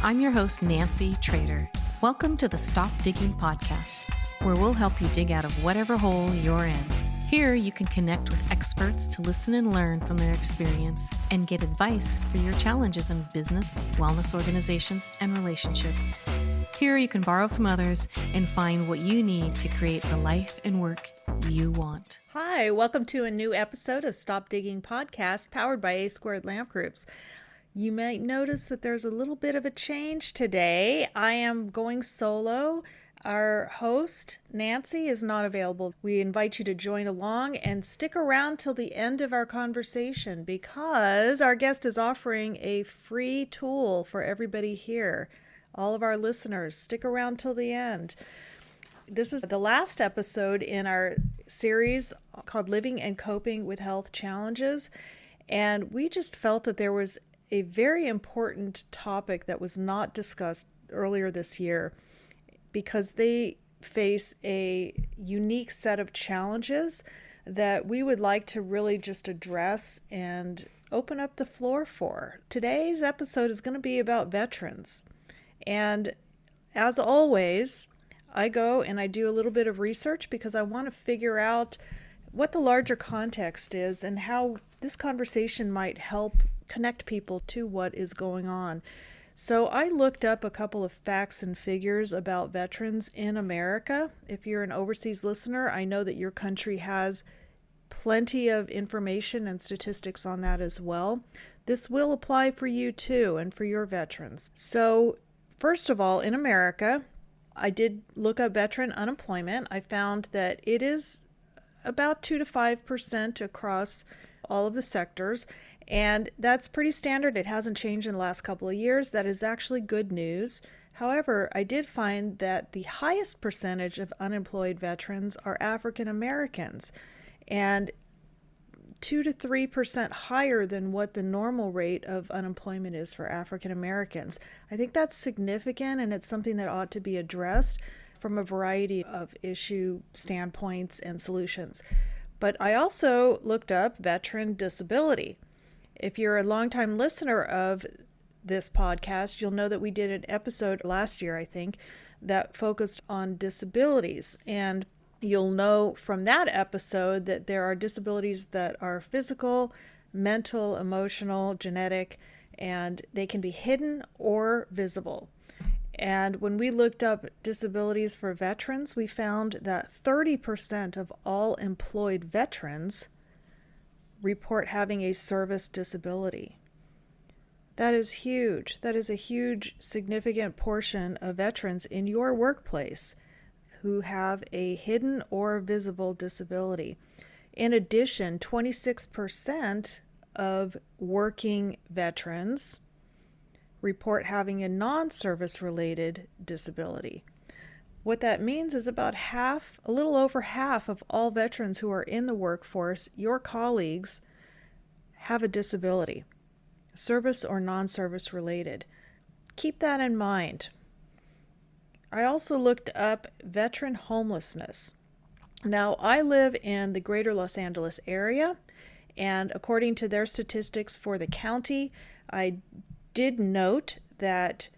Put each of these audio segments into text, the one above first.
I'm your host, Nancy Trader. Welcome to the Stop Digging podcast, where we'll help you dig out of whatever hole you're in. Here, you can connect with experts to listen and learn from their experience and get advice for your challenges in business, wellness organizations, and relationships. Here, you can borrow from others and find what you need to create the life and work you want. Hi, welcome to a new episode of Stop Digging podcast powered by A Squared Lamp Groups. You might notice that there's a little bit of a change today. I am going solo. Our host, Nancy, is not available. We invite you to join along and stick around till the end of our conversation because our guest is offering a free tool for everybody here. All of our listeners, stick around till the end. This is the last episode in our series called Living and Coping with Health Challenges. And we just felt that there was a very important topic that was not discussed earlier this year because they face a unique set of challenges that we would like to really just address and open up the floor for. Today's episode is going to be about veterans. And as always, I go and I do a little bit of research because I want to figure out what the larger context is and how this conversation might help connect people to what is going on. So I looked up a couple of facts and figures about veterans in America. If you're an overseas listener, I know that your country has plenty of information and statistics on that as well. This will apply for you too and for your veterans. So first of all, in America, I did look up veteran unemployment. I found that it is about 2 to 5% across all of the sectors. And that's pretty standard. It hasn't changed in the last couple of years. That is actually good news. However, I did find that the highest percentage of unemployed veterans are African Americans, and 2 to 3% higher than what the normal rate of unemployment is for African Americans. I think that's significant, and it's something that ought to be addressed from a variety of issue standpoints and solutions. But I also looked up veteran disability. If you're a longtime listener of this podcast, you'll know that we did an episode last year, I think, that focused on disabilities. And you'll know from that episode that there are disabilities that are physical, mental, emotional, genetic, and they can be hidden or visible. And when we looked up disabilities for veterans, we found that 30% of all employed veterans report having a service disability. That is huge. That is a huge, significant portion of veterans in your workplace who have a hidden or visible disability. In addition, 26% of working veterans report having a non-service related disability. What that means is about half, a little over half of all veterans who are in the workforce, your colleagues, have a disability, service or non-service related. Keep that in mind. I also looked up veteran homelessness. Now, I live in the greater Los Angeles area, and according to their statistics for the county, I did note that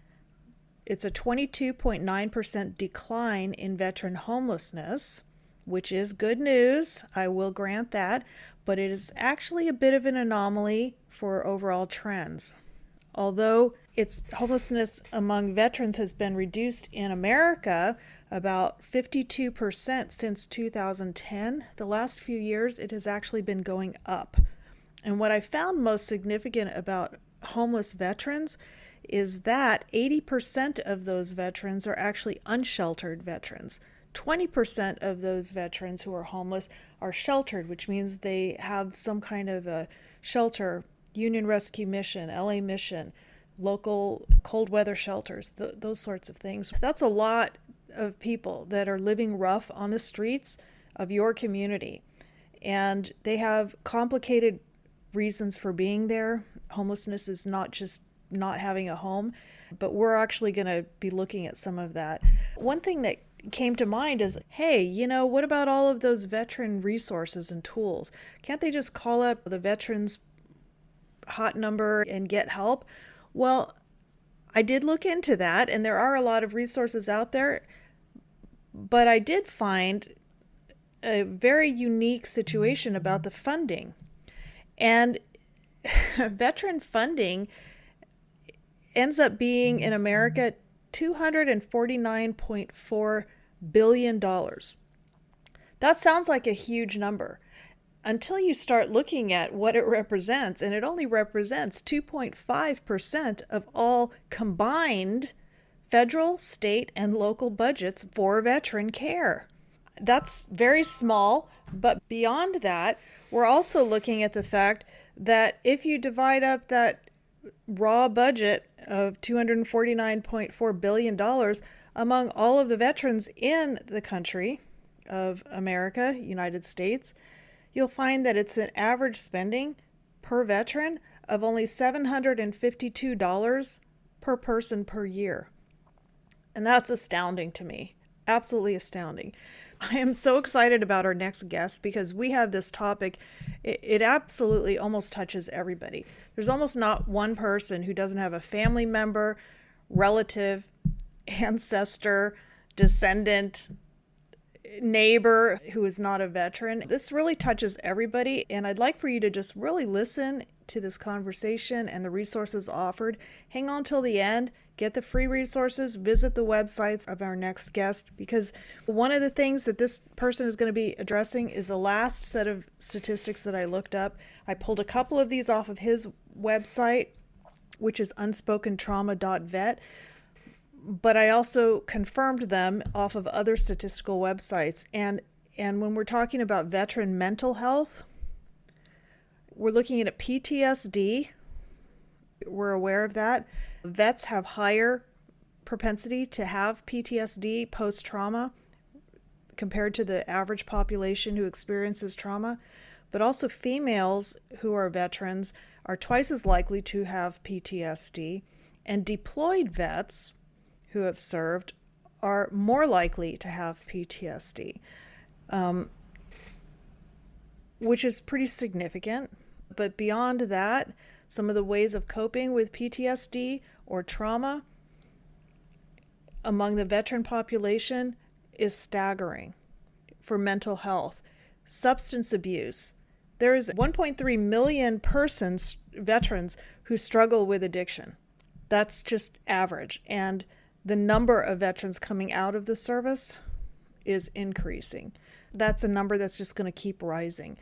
it's a 22.9% decline in veteran homelessness, which is good news. I will grant that, but it is actually a bit of an anomaly for overall trends. Although homelessness among veterans has been reduced in America about 52% since 2010, the last few years it has actually been going up. And what I found most significant about homeless veterans is that 80% of those veterans are actually unsheltered veterans. 20% of those veterans who are homeless are sheltered, which means they have some kind of a shelter, Union Rescue Mission, LA Mission, local cold weather shelters, those sorts of things. That's a lot of people that are living rough on the streets of your community. And they have complicated reasons for being there. Homelessness is not just not having a home, but we're actually going to be looking at some of that. One thing that came to mind is, hey, what about all of those veteran resources and tools? Can't they just call up the veterans hot number and get help? Well, I did look into that, and there are a lot of resources out there, but I did find a very unique situation about the funding. And veteran funding ends up being in America $249.4 billion. That sounds like a huge number until you start looking at what it represents, and it only represents 2.5% of all combined federal, state, and local budgets for veteran care. That's very small, but beyond that, we're also looking at the fact that if you divide up that raw budget of $249.4 billion among all of the veterans in the country of America, United States, you'll find that it's an average spending per veteran of only $752 per person per year. And that's astounding to me. Absolutely astounding. I am so excited about our next guest because we have this topic. It absolutely almost touches everybody. There's almost not one person who doesn't have a family member, relative, ancestor, descendant, neighbor who is not a veteran. This really touches everybody, and I'd like for you to just really listen to this conversation and the resources offered. Hang on till the end, get the free resources, visit the websites of our next guest, because one of the things that this person is going to be addressing is the last set of statistics that I looked up. I pulled a couple of these off of his website, which is unspokentrauma.vet. But I also confirmed them off of other statistical websites. And when we're talking about veteran mental health, we're looking at PTSD. We're aware of that. Vets have higher propensity to have PTSD post-trauma compared to the average population who experiences trauma. But also females who are veterans are twice as likely to have PTSD. And deployed vets who have served are more likely to have PTSD, which is pretty significant. But beyond that, some of the ways of coping with PTSD or trauma among the veteran population is staggering for mental health. Substance abuse. There is 1.3 million veterans who struggle with addiction. That's just average. And the number of veterans coming out of the service is increasing. That's a number that's just going to keep rising.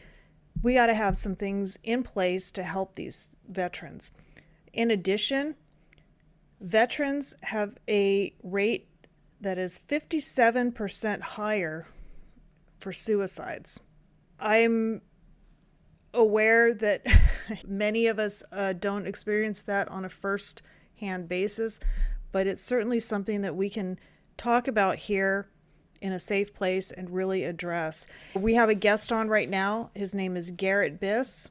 We got to have some things in place to help these veterans. In addition, veterans have a rate that is 57% higher for suicides. I'm aware that many of us don't experience that on a first-hand basis, but it's certainly something that we can talk about here in a safe place and really address. We have a guest on right now. His name is Garret Biss,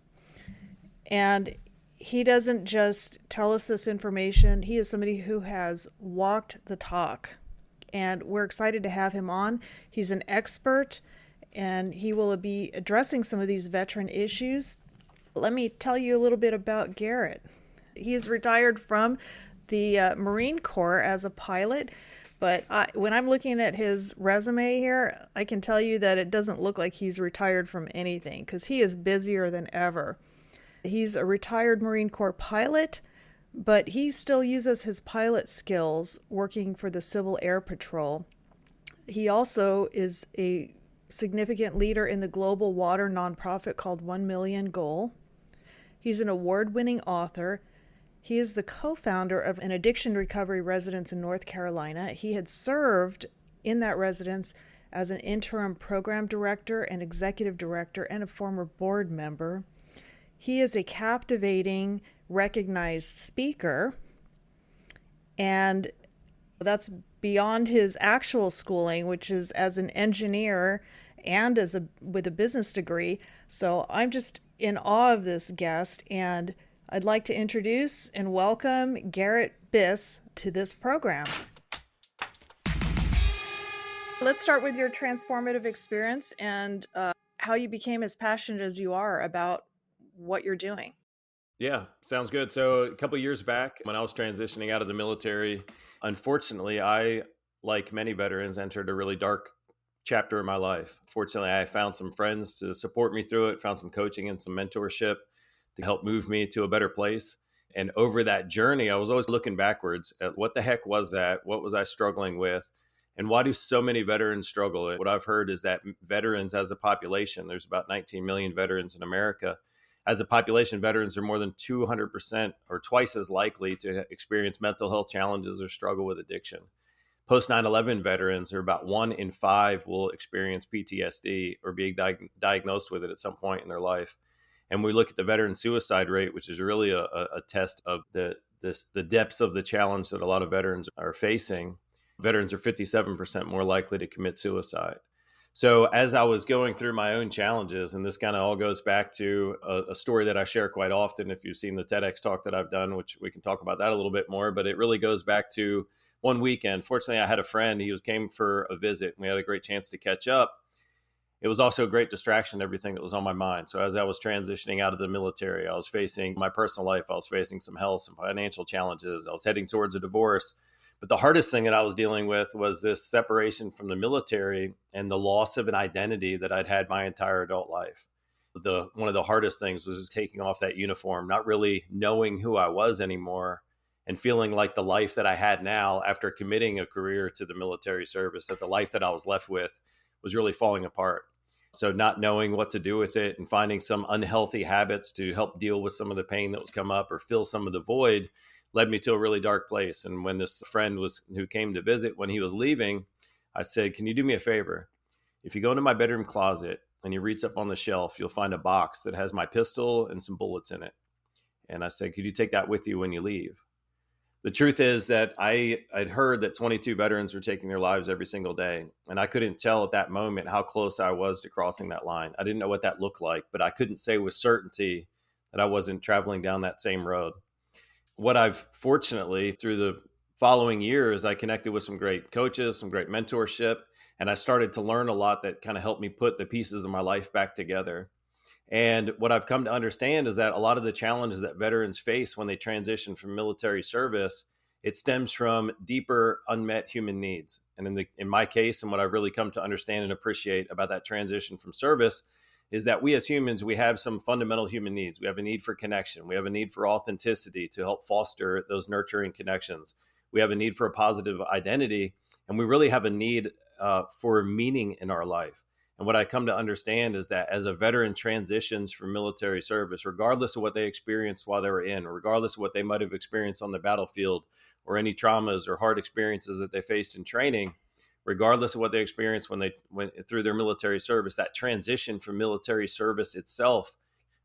and he doesn't just tell us this information. He is somebody who has walked the talk, and we're excited to have him on. He's an expert, and he will be addressing some of these veteran issues. Let me tell you a little bit about Garret. He's retired from the Marine Corps as a pilot, but when I'm looking at his resume here, I can tell you that it doesn't look like he's retired from anything because he is busier than ever. He's a retired Marine Corps pilot, but he still uses his pilot skills working for the Civil Air Patrol. He also is a significant leader in the global water nonprofit called 1 Million Goal. He's an award-winning author. He is the co-founder of an addiction recovery residence in North Carolina. He had served in that residence as an interim program director and executive director and a former board member. He is a captivating, recognized speaker, and that's beyond his actual schooling, which is as an engineer and with a business degree. So I'm just in awe of this guest, and I'd like to introduce and welcome Garret Biss to this program. Let's start with your transformative experience and how you became as passionate as you are about what you're doing. Yeah, sounds good. So a couple years back, when I was transitioning out of the military, unfortunately, I, like many veterans, entered a really dark chapter in my life. Fortunately, I found some friends to support me through it, found some coaching and some mentorship to help move me to a better place. And over that journey, I was always looking backwards at what the heck was that? What was I struggling with? And why do so many veterans struggle? What I've heard is that veterans as a population, there's about 19 million veterans in America. As a population, veterans are more than 200% or twice as likely to experience mental health challenges or struggle with addiction. Post 9/11 veterans are about 1 in 5 will experience PTSD or be diagnosed with it at some point in their life. And we look at the veteran suicide rate, which is really a test of the depths of the challenge that a lot of veterans are facing. Veterans are 57% more likely to commit suicide. So, as I was going through my own challenges, and this kind of all goes back to a story that I share quite often. If you've seen the TEDx talk that I've done, which we can talk about that a little bit more, but it really goes back to one weekend. Fortunately, I had a friend. Came for a visit. And we had a great chance to catch up. It was also a great distraction to everything that was on my mind. So, as I was transitioning out of the military, I was facing my personal life. I was facing some health, some financial challenges. I was heading towards a divorce. But the hardest thing that I was dealing with was this separation from the military and the loss of an identity that I'd had my entire adult life. One of the hardest things was taking off that uniform, not really knowing who I was anymore, and feeling like the life that I had now after committing a career to the military service, that the life that I was left with was really falling apart. So not knowing what to do with it and finding some unhealthy habits to help deal with some of the pain that was come up or fill some of the void led me to a really dark place. And when this friend was who came to visit, when he was leaving, I said, "Can you do me a favor? If you go into my bedroom closet and you reach up on the shelf, you'll find a box that has my pistol and some bullets in it." And I said, "Could you take that with you when you leave?" The truth is that I'd heard that 22 veterans were taking their lives every single day. And I couldn't tell at that moment how close I was to crossing that line. I didn't know what that looked like, but I couldn't say with certainty that I wasn't traveling down that same road. What I've fortunately, through the following years, I connected with some great coaches, some great mentorship, and I started to learn a lot that kind of helped me put the pieces of my life back together. And what I've come to understand is that a lot of the challenges that veterans face when they transition from military service, it stems from deeper unmet human needs. And in my case, and what I've really come to understand and appreciate about that transition from service is that we as humans, we have some fundamental human needs. We have a need for connection. We have a need for authenticity to help foster those nurturing connections. We have a need for a positive identity, and we really have a need for meaning in our life. And what I come to understand is that as a veteran transitions from military service, regardless of what they experienced while they were in, regardless of what they might have experienced on the battlefield or any traumas or hard experiences that they faced in training, regardless of what they experienced when they went through their military service, that transition from military service itself,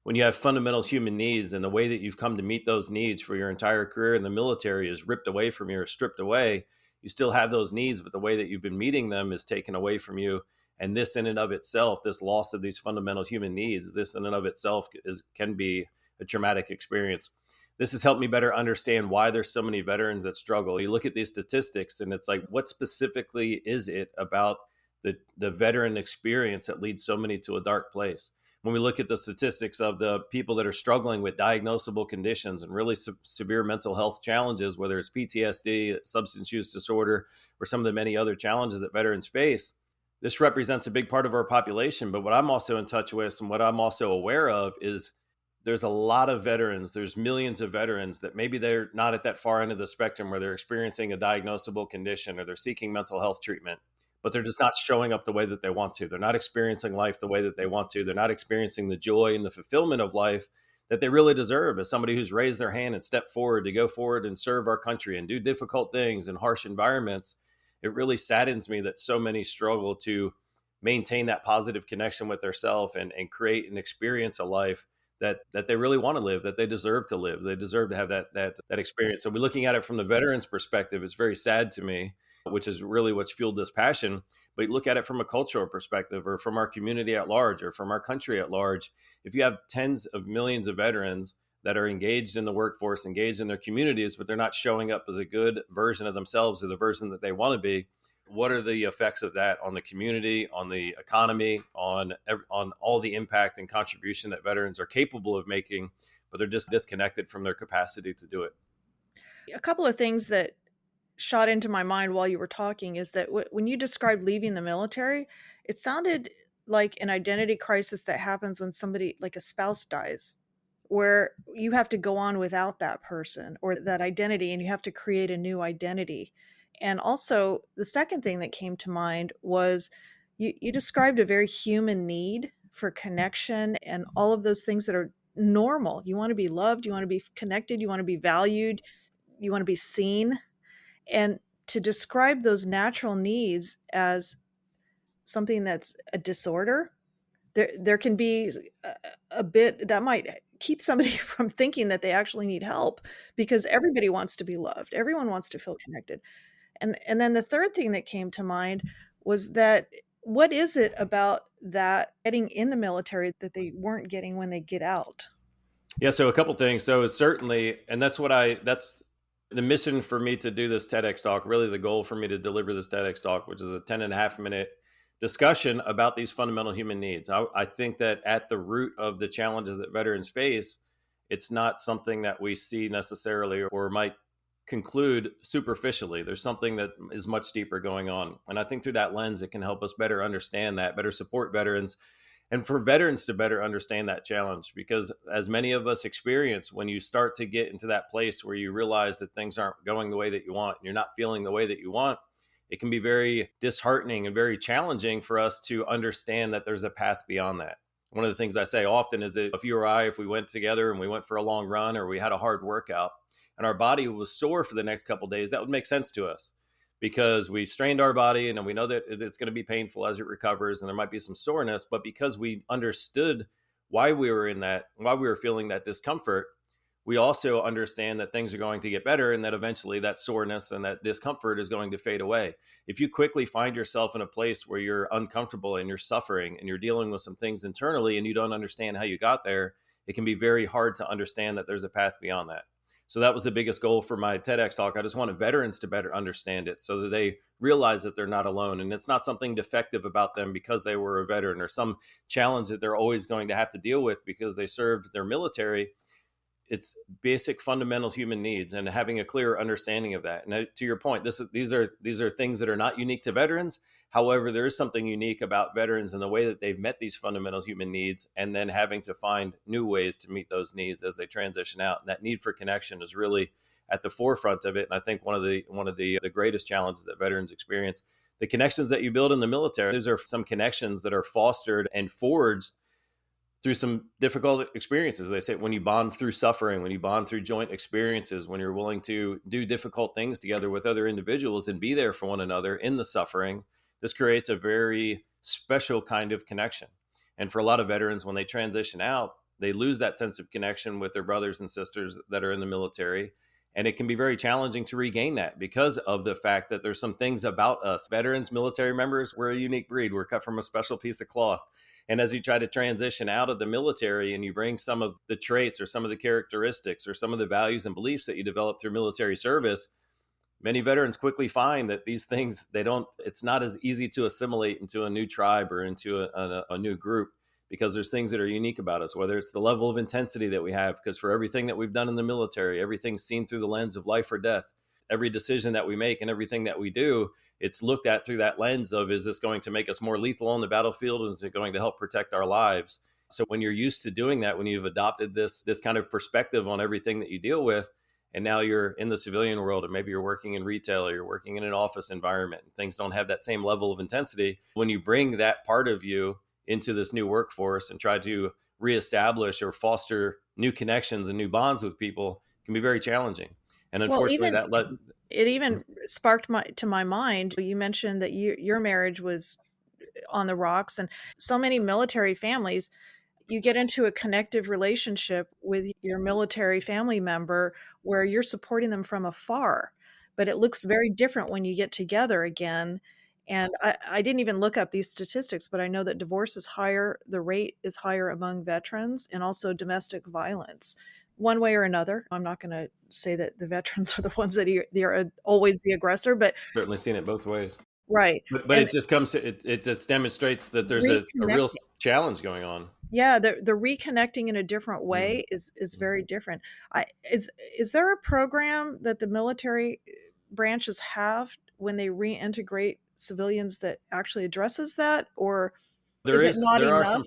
when you have fundamental human needs and the way that you've come to meet those needs for your entire career in the military is ripped away from you or stripped away, you still have those needs, but the way that you've been meeting them is taken away from you. And this in and of itself, this loss of these fundamental human needs, this in and of itself can be a traumatic experience. This has helped me better understand why there's so many veterans that struggle. You look at these statistics and it's like, what specifically is it about the veteran experience that leads so many to a dark place? When we look at the statistics of the people that are struggling with diagnosable conditions and really severe mental health challenges, whether it's PTSD, substance use disorder, or some of the many other challenges that veterans face, this represents a big part of our population. But what I'm also in touch with and what I'm also aware of is there's a lot of veterans, there's millions of veterans that maybe they're not at that far end of the spectrum where they're experiencing a diagnosable condition or they're seeking mental health treatment, but they're just not showing up the way that they want to. They're not experiencing life the way that they want to. They're not experiencing the joy and the fulfillment of life that they really deserve as somebody who's raised their hand and stepped forward to go forward and serve our country and do difficult things in harsh environments. It really saddens me that so many struggle to maintain that positive connection with themselves and create and experience a life that they really want to live, that they deserve to live. They deserve to have that experience. So we're looking at it from the veterans' perspective. It's very sad to me, which is really what's fueled this passion. But look at it from a cultural perspective or from our community at large or from our country at large. If you have tens of millions of veterans that are engaged in the workforce, engaged in their communities, but they're not showing up as a good version of themselves or the version that they want to be, what are the effects of that on the community, on the economy, on all the impact and contribution that veterans are capable of making, but they're just disconnected from their capacity to do it. A couple of things that shot into my mind while you were talking is that when you described leaving the military, it sounded like an identity crisis that happens when somebody, like a spouse, dies, where you have to go on without that person or that identity and you have to create a new identity. And also, the second thing that came to mind was you described a very human need for connection and all of those things that are normal. You want to be loved, you want to be connected, you want to be valued, you want to be seen. And to describe those natural needs as something that's a disorder, there can be a bit that might keep somebody from thinking that they actually need help because everybody wants to be loved. Everyone wants to feel connected. And then the third thing that came to mind was that what is it about that getting in the military that they weren't getting when they get out? Yeah, so a couple things. So it's certainly, and that's the mission for me to do this TEDx talk, really the goal for me to deliver this TEDx talk, which is a 10.5 minute discussion about these fundamental human needs. I think that at the root of the challenges that veterans face, it's not something that we see necessarily or might conclude superficially. There's something that is much deeper going on. And I think through that lens, it can help us better understand that, better support veterans, and for veterans to better understand that challenge. Because as many of us experience, when you start to get into that place where you realize that things aren't going the way that you want, and you're not feeling the way that you want, it can be very disheartening and very challenging for us to understand that there's a path beyond that. One of the things I say often is that if you or I, if we went together and we went for a long run or we had a hard workout and our body was sore for the next couple of days, that would make sense to us because we strained our body and we know that it's going to be painful as it recovers and there might be some soreness. But because we understood why we were why we were feeling that discomfort, we also understand that things are going to get better and that eventually that soreness and that discomfort is going to fade away. If you quickly find yourself in a place where you're uncomfortable and you're suffering and you're dealing with some things internally and you don't understand how you got there, it can be very hard to understand that there's a path beyond that. So that was the biggest goal for my TEDx talk. I just wanted veterans to better understand it so that they realize that they're not alone and it's not something defective about them because they were a veteran or some challenge that they're always going to have to deal with because they served their military. It's basic fundamental human needs and having a clear understanding of that. And to your point, these are things that are not unique to veterans. However, there is something unique about veterans and the way that they've met these fundamental human needs and then having to find new ways to meet those needs as they transition out. And that need for connection is really at the forefront of it. And I think one of the greatest challenges that veterans experience, the connections that you build in the military, these are some connections that are fostered and forged through some difficult experiences. They say when you bond through suffering, when you bond through joint experiences, when you're willing to do difficult things together with other individuals and be there for one another in the suffering, this creates a very special kind of connection. And for a lot of veterans, when they transition out, they lose that sense of connection with their brothers and sisters that are in the military. And it can be very challenging to regain that because of the fact that there's some things about us. Veterans, military members, we're a unique breed. We're cut from a special piece of cloth. And as you try to transition out of the military and you bring some of the traits or some of the characteristics or some of the values and beliefs that you develop through military service, many veterans quickly find that these things, it's not as easy to assimilate into a new tribe or into a new group because there's things that are unique about us, whether it's the level of intensity that we have, because for everything that we've done in the military, everything's seen through the lens of life or death. Every decision that we make and everything that we do, it's looked at through that lens of, is this going to make us more lethal on the battlefield? Is it going to help protect our lives? So when you're used to doing that, when you've adopted this kind of perspective on everything that you deal with, and now you're in the civilian world, and maybe you're working in retail or you're working in an office environment, and things don't have that same level of intensity. When you bring that part of you into this new workforce and try to reestablish or foster new connections and new bonds with people, it can be very challenging. And unfortunately, it even sparked to my mind. You mentioned that your marriage was on the rocks, and so many military families, you get into a connective relationship with your military family member where you're supporting them from afar, but it looks very different when you get together again. And I didn't even look up these statistics, but I know that divorce is higher, the rate is higher among veterans, and also domestic violence. One way or another. I'm not going to say that the veterans are the ones that are always the aggressor, but certainly seen it both ways. Right. But And it just comes to it just demonstrates that there's a real reconnecting. challenge going on. Yeah, the reconnecting in a different Mm, way is mm. very different. I is there a program that the military branches have when they reintegrate civilians that actually addresses that, or is it not There are enough? some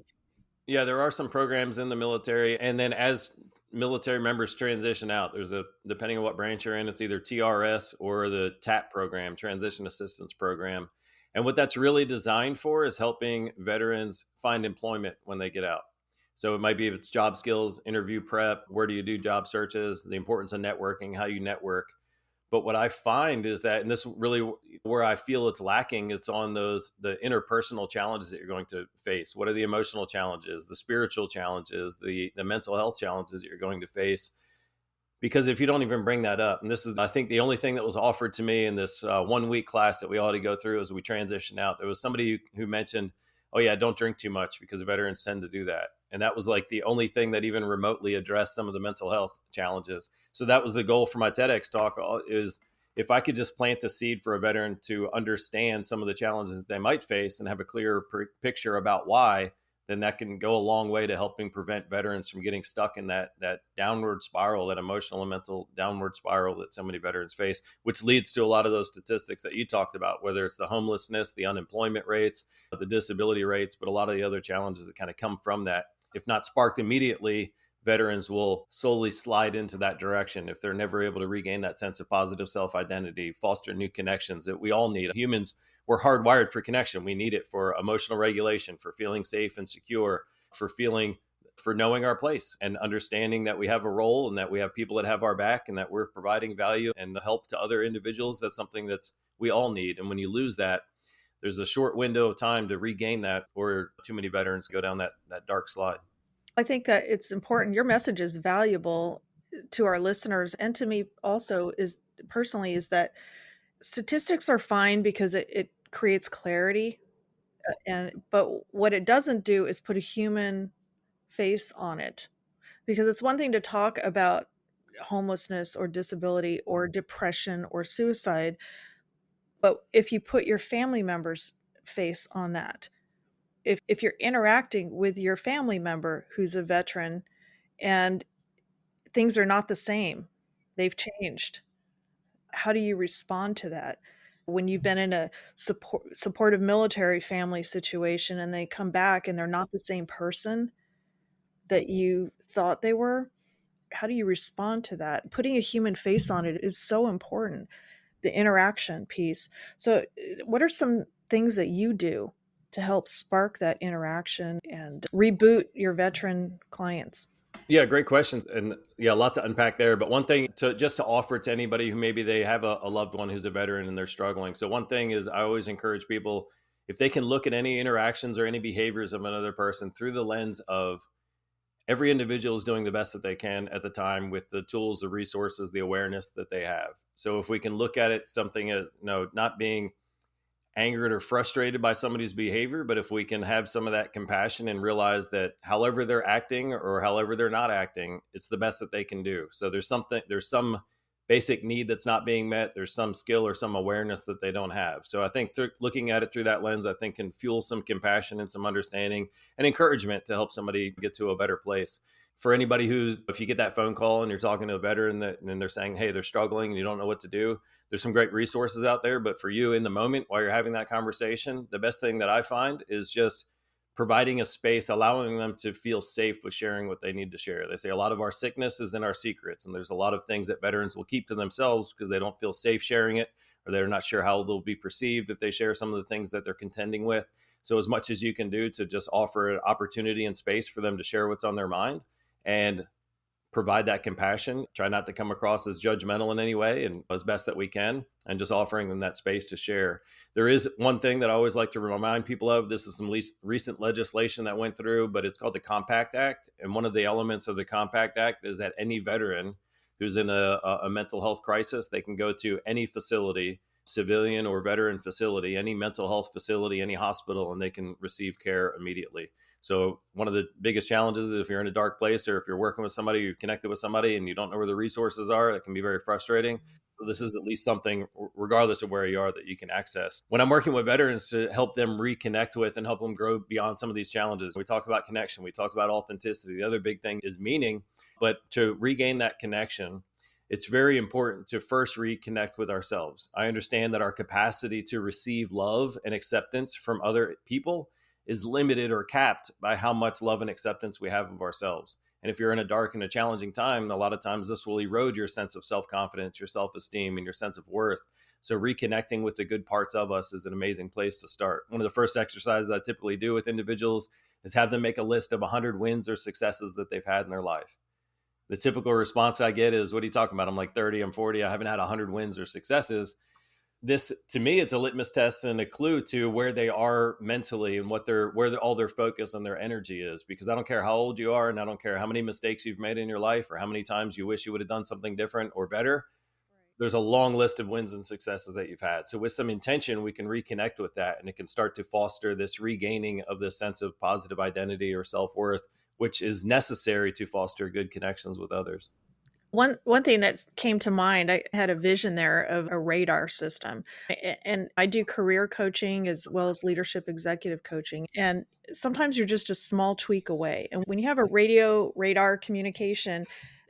Yeah, there are some programs in the military, and then as military members transition out, there's a depending on what branch you're in, it's either TRS or the TAP program, Transition Assistance Program. And what that's really designed for is helping veterans find employment when they get out. So it might be if it's job skills, interview prep, where do you do job searches, the importance of networking, how you network. But what I find is that, and this really where I feel it's lacking, it's on the interpersonal challenges that you're going to face. What are the emotional challenges, the spiritual challenges, the mental health challenges that you're going to face? Because if you don't even bring that up, and this is, I think, the only thing that was offered to me in this 1 week class that we all had to go through as we transition out, there was somebody who mentioned, oh yeah, don't drink too much because veterans tend to do that. And that was like the only thing that even remotely addressed some of the mental health challenges. So that was the goal for my TEDx talk, is if I could just plant a seed for a veteran to understand some of the challenges that they might face and have a clearer picture about why, then that can go a long way to helping prevent veterans from getting stuck in that downward spiral, that emotional and mental downward spiral that so many veterans face, which leads to a lot of those statistics that you talked about, whether it's the homelessness, the unemployment rates, the disability rates, but a lot of the other challenges that kind of come from that. If not sparked immediately, veterans will slowly slide into that direction if they're never able to regain that sense of positive self-identity, foster new connections that we all need. Humans, we're hardwired for connection. We need it for emotional regulation, for feeling safe and secure, for knowing our place and understanding that we have a role and that we have people that have our back and that we're providing value and help to other individuals. That's something that's we all need. And when you lose that, there's a short window of time to regain that, or too many veterans go down that dark slide. I think that it's important. Your message is valuable to our listeners and to me also is personally is that statistics are fine because it creates clarity and but what it doesn't do is put a human face on it. Because it's one thing to talk about homelessness or disability or depression or suicide, but if you put your family member's face on that, if you're interacting with your family member who's a veteran and things are not the same, they've changed. How do you respond to that? When you've been in a supportive military family situation and they come back and they're not the same person that you thought they were, how do you respond to that? Putting a human face on it is so important, the interaction piece. So, what are some things that you do to help spark that interaction and reboot your veteran clients? Yeah, great questions. And yeah, a lot to unpack there. But one thing to just to offer to anybody who maybe they have a loved one who's a veteran and they're struggling. So one thing is I always encourage people, if they can look at any interactions or any behaviors of another person through the lens of every individual is doing the best that they can at the time with the tools, the resources, the awareness that they have. So if we can look at it something as, not being angered or frustrated by somebody's behavior, but if we can have some of that compassion and realize that however they're acting or however they're not acting, it's the best that they can do. So there's some basic need that's not being met. There's some skill or some awareness that they don't have. So I think looking at it through that lens, I think can fuel some compassion and some understanding and encouragement to help somebody get to a better place. For anybody if you get that phone call and you're talking to a veteran and they're saying, hey, they're struggling and you don't know what to do, there's some great resources out there. But for you in the moment while you're having that conversation, the best thing that I find is just providing a space, allowing them to feel safe with sharing what they need to share. They say a lot of our sickness is in our secrets, and there's a lot of things that veterans will keep to themselves because they don't feel safe sharing it, or they're not sure how they'll be perceived if they share some of the things that they're contending with. So as much as you can do to just offer an opportunity and space for them to share what's on their mind and provide that compassion, try not to come across as judgmental in any way, and as best that we can, and just offering them that space to share. There is one thing that I always like to remind people of. This is some recent legislation that went through, but it's called the Compact Act. And one of the elements of the Compact Act is that any veteran who's in a mental health crisis, they can go to any facility, civilian or veteran facility, any mental health facility, any hospital, and they can receive care immediately. So one of the biggest challenges is if you're in a dark place or if you're working with somebody, you're connected with somebody and you don't know where the resources are, it can be very frustrating. So this is at least something, regardless of where you are, that you can access. When I'm working with veterans to help them reconnect with and help them grow beyond some of these challenges, we talked about connection, we talked about authenticity. The other big thing is meaning, but to regain that connection, it's very important to first reconnect with ourselves. I understand that our capacity to receive love and acceptance from other people is limited or capped by how much love and acceptance we have of ourselves. And if you're in a dark and a challenging time, a lot of times this will erode your sense of self-confidence, your self-esteem, and your sense of worth. So reconnecting with the good parts of us is an amazing place to start. One of the first exercises I typically do with individuals is have them make a list of 100 wins or successes that they've had in their life. The typical response I get is, what are you talking about? I'm like 30, I'm 40. I haven't had 100 wins or successes. This, to me, it's a litmus test and a clue to where they are mentally and all their focus and their energy is. Because I don't care how old you are, and I don't care how many mistakes you've made in your life or how many times you wish you would have done something different or better. There's a long list of wins and successes that you've had. So with some intention, we can reconnect with that, and it can start to foster this regaining of this sense of positive identity or self-worth, which is necessary to foster good connections with others. One thing that came to mind, I had a vision there of a radar system. And I do career coaching as well as leadership executive coaching. And sometimes you're just a small tweak away. And when you have a radio radar communication,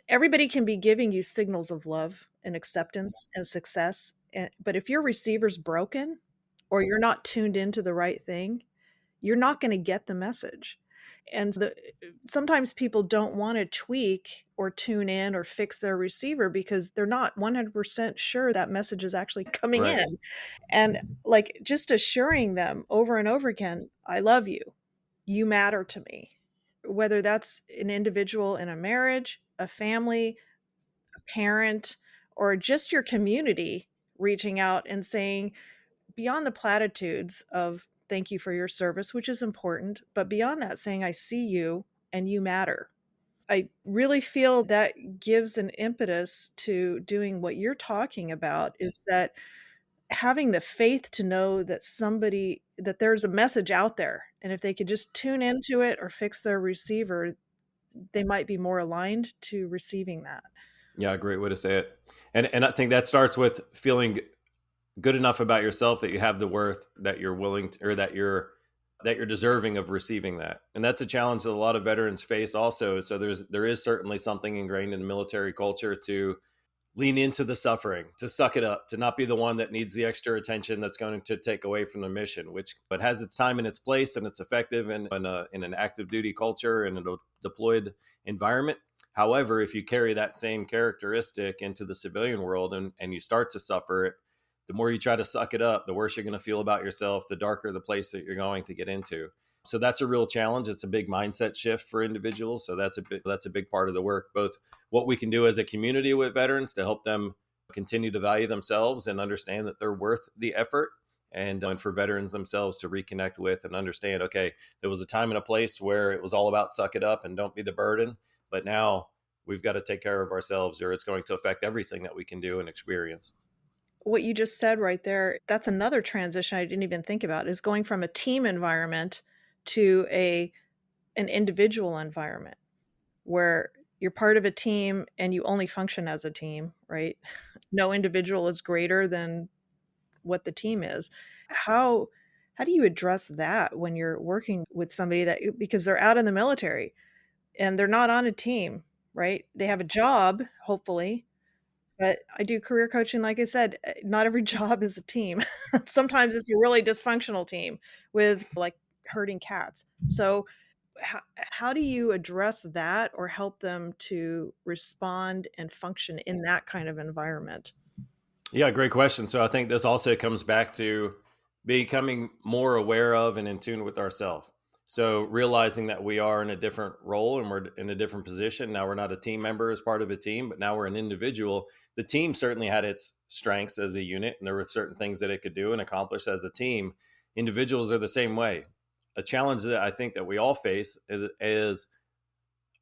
everybody can be giving you signals of love and acceptance and success. But if your receiver's broken or you're not tuned into the right thing, you're not going to get the message. And sometimes people don't want to tweak or tune in or fix their receiver because they're not 100% sure that message is actually coming Right. in. And like just assuring them over and over again, I love you. You matter to me. Whether that's an individual in a marriage, a family, a parent, or just your community reaching out and saying, beyond the platitudes of thank you for your service, which is important, but beyond that, saying, I see you and you matter. I really feel that gives an impetus to doing what you're talking about, is that having the faith to know that there's a message out there. And if they could just tune into it or fix their receiver, they might be more aligned to receiving that. Yeah, great way to say it. And I think that starts with feeling good enough about yourself that you have the worth, that you're willing to, or that you're deserving of receiving that. And that's a challenge that a lot of veterans face also. So there is certainly something ingrained in the military culture to lean into the suffering, to suck it up, to not be the one that needs the extra attention that's going to take away from the mission, which but has its time and its place, and it's effective in an active duty culture and a deployed environment. However, if you carry that same characteristic into the civilian world and you start to suffer it, the more you try to suck it up, the worse you're going to feel about yourself, the darker the place that you're going to get into. So that's a real challenge. It's a big mindset shift for individuals. So that's a big part of the work, both what we can do as a community with veterans to help them continue to value themselves and understand that they're worth the effort, and for veterans themselves to reconnect with and understand, okay, there was a time and a place where it was all about suck it up and don't be the burden. But now we've got to take care of ourselves, or it's going to affect everything that we can do and experience. What you just said right there, that's another transition I didn't even think about, is going from a team environment to an individual environment where you're part of a team and you only function as a team, right? No individual is greater than what the team is. How do you address that when you're working with somebody because they're out in the military and they're not on a team, right? They have a job, hopefully, but I do career coaching, like I said, not every job is a team. Sometimes it's a really dysfunctional team with like herding cats. So how do you address that or help them to respond and function in that kind of environment? Yeah, great question. So I think this also comes back to becoming more aware of and in tune with ourselves. So realizing that we are in a different role and we're in a different position. Now we're not a team member as part of a team, but now we're an individual. The team certainly had its strengths as a unit, and there were certain things that it could do and accomplish as a team. Individuals are the same way. A challenge that I think that we all face is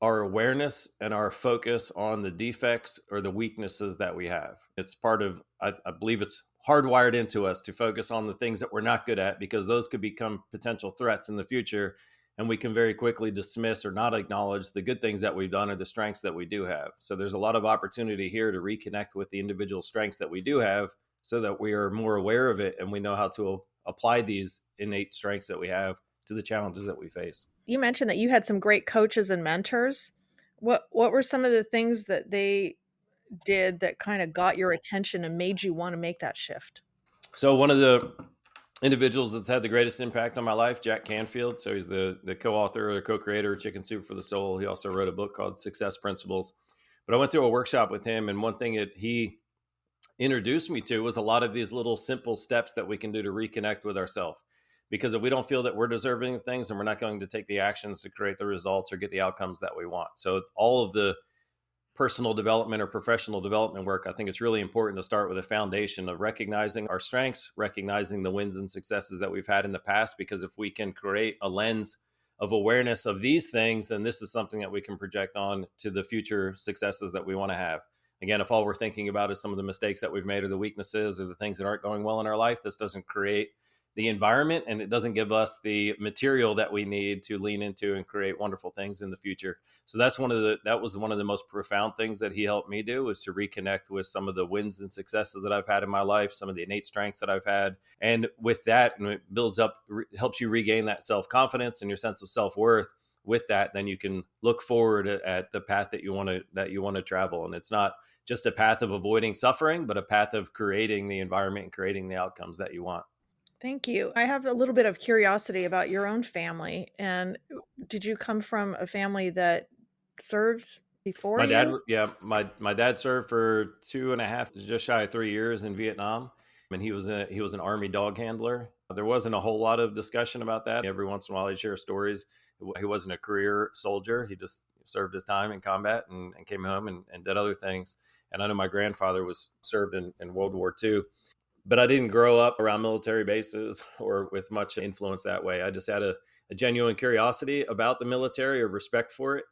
our awareness and our focus on the defects or the weaknesses that we have. It's part of, I believe it's hardwired into us to focus on the things that we're not good at, because those could become potential threats in the future. and we can very quickly dismiss or not acknowledge the good things that we've done or the strengths that we do have. So there's a lot of opportunity here to reconnect with the individual strengths that we do have so that we are more aware of it and we know how to apply these innate strengths that we have to the challenges that we face. You mentioned that you had some great coaches and mentors. What were some of the things that they did that kind of got your attention and made you want to make that shift? So one of the individuals that's had the greatest impact on my life, Jack Canfield. So he's the co-author or the co-creator of Chicken Soup for the Soul. He also wrote a book called Success Principles. But I went through a workshop with him, and one thing that he introduced me to was a lot of these little simple steps that we can do to reconnect with ourselves. Because if we don't feel that we're deserving of things, then we're not going to take the actions to create the results or get the outcomes that we want. So all of the personal development or professional development work, I think it's really important to start with a foundation of recognizing our strengths, recognizing the wins and successes that we've had in the past, because if we can create a lens of awareness of these things, then this is something that we can project on to the future successes that we want to have. Again, if all we're thinking about is some of the mistakes that we've made or the weaknesses or the things that aren't going well in our life, this doesn't create the environment, and it doesn't give us the material that we need to lean into and create wonderful things in the future. So that was one of the most profound things that he helped me do, was to reconnect with some of the wins and successes that I've had in my life, some of the innate strengths that I've had. And with that, and it builds up, helps you regain that self-confidence and your sense of self-worth. With that, then you can look forward at the path that you want to travel. And it's not just a path of avoiding suffering, but a path of creating the environment and creating the outcomes that you want. Thank you. I have a little bit of curiosity about your own family. And did you come from a family that served before My dad, you? my dad served for 2.5, just shy of 3 years in Vietnam, and he was an Army dog handler. There wasn't a whole lot of discussion about that. Every once in a while, he'd share stories. He wasn't a career soldier. He just served his time in combat and came home and did other things. And I know my grandfather served in World War II. But I didn't grow up around military bases or with much influence that way. I just had a genuine curiosity about the military or respect for it.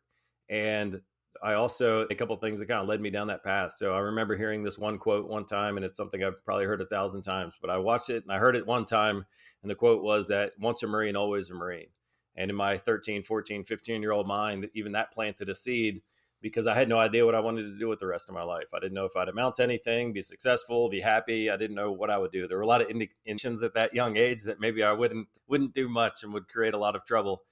And I also, a couple of things that kind of led me down that path. So I remember hearing this one quote one time, and it's something I've probably heard 1,000 times, but I watched it and I heard it one time. And the quote was that once a Marine, always a Marine. And in my 13, 14, 15-year-old mind, even that planted a seed, because I had no idea what I wanted to do with the rest of my life. I didn't know if I'd amount to anything, be successful, be happy. I didn't know what I would do. There were a lot of indications at that young age that maybe I wouldn't do much and would create a lot of trouble.